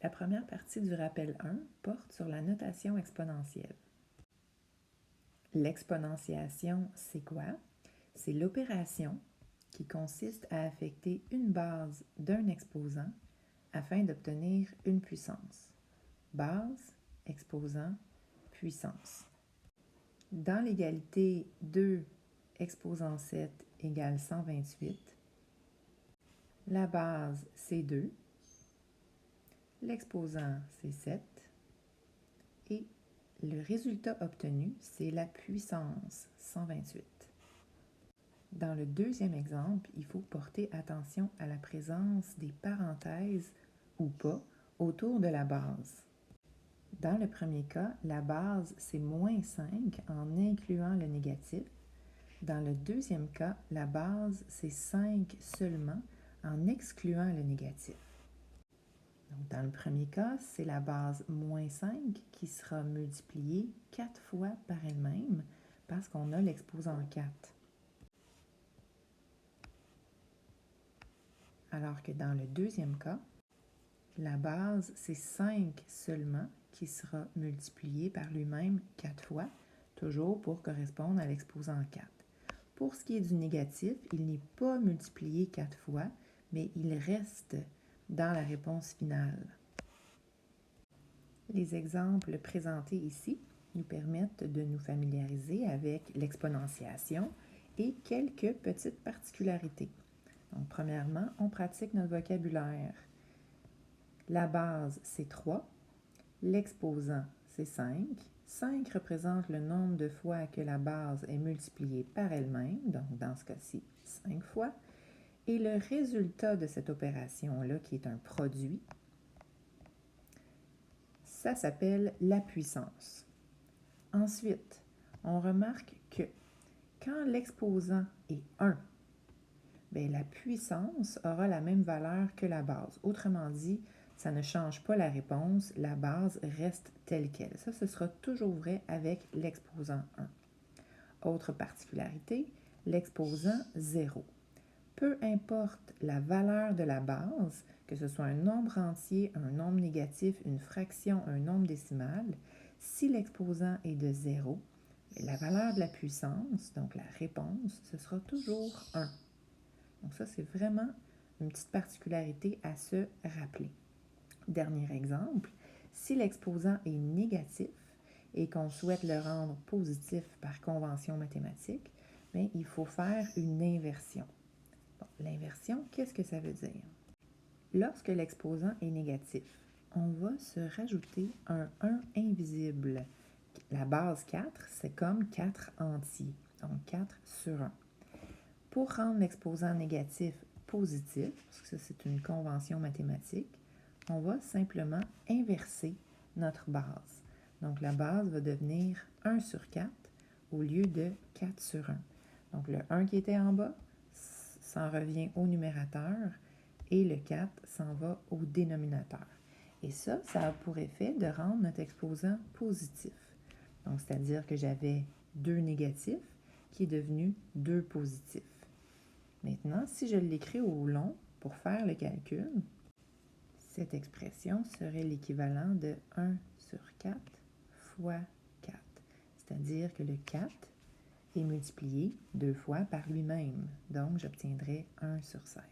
La première partie du rappel 1 porte sur la notation exponentielle. L'exponentiation, c'est quoi? C'est l'opération qui consiste à affecter une base d'un exposant afin d'obtenir une puissance. Base, exposant, puissance. Dans l'égalité 2 exposant 7 égale 128, la base, c'est 2, l'exposant, c'est 7, et le résultat obtenu, c'est la puissance 128. Dans le deuxième exemple, il faut porter attention à la présence des parenthèses ou pas autour de la base. Dans le premier cas, la base, c'est moins 5 en incluant le négatif. Dans le deuxième cas, la base, c'est 5 seulement en excluant le négatif. Donc, dans le premier cas, c'est la base moins 5 qui sera multipliée 4 fois par elle-même parce qu'on a l'exposant 4. Alors que dans le deuxième cas, la base, c'est 5 seulement qui sera multiplié par lui-même 4 fois, toujours pour correspondre à l'exposant 4. Pour ce qui est du négatif, il n'est pas multiplié 4 fois, mais il reste dans la réponse finale. Les exemples présentés ici nous permettent de nous familiariser avec l'exponentiation et quelques petites particularités. Donc, premièrement, on pratique notre vocabulaire. La base, c'est 3. L'exposant, c'est 5. 5 représente le nombre de fois que la base est multipliée par elle-même, donc dans ce cas-ci, 5 fois. Et le résultat de cette opération-là, qui est un produit, ça s'appelle la puissance. Ensuite, on remarque que quand l'exposant est 1, bien, la puissance aura la même valeur que la base. Autrement dit, ça ne change pas la réponse, la base reste telle qu'elle. Ça, ce sera toujours vrai avec l'exposant 1. Autre particularité, l'exposant 0. Peu importe la valeur de la base, que ce soit un nombre entier, un nombre négatif, une fraction, un nombre décimal, si l'exposant est de 0, la valeur de la puissance, donc la réponse, ce sera toujours 1. Donc ça, c'est vraiment une petite particularité à se rappeler. Dernier exemple, si l'exposant est négatif et qu'on souhaite le rendre positif par convention mathématique, bien, il faut faire une inversion. Bon, l'inversion, qu'est-ce que ça veut dire? Lorsque l'exposant est négatif, on va se rajouter un 1 invisible. La base 4, c'est comme 4 entiers, donc 4 sur 1. Pour rendre l'exposant négatif positif, parce que ça c'est une convention mathématique, on va simplement inverser notre base. Donc la base va devenir 1 sur 4 au lieu de 4 sur 1. Donc le 1 qui était en bas s'en revient au numérateur et le 4 s'en va au dénominateur. Et ça a pour effet de rendre notre exposant positif. Donc c'est-à-dire que j'avais 2 négatifs qui est devenu 2 positifs. Maintenant, si je l'écris au long pour faire le calcul, cette expression serait l'équivalent de 1 sur 4 fois 4. C'est-à-dire que le 4 est multiplié 2 fois par lui-même. Donc, j'obtiendrai 1 sur 16.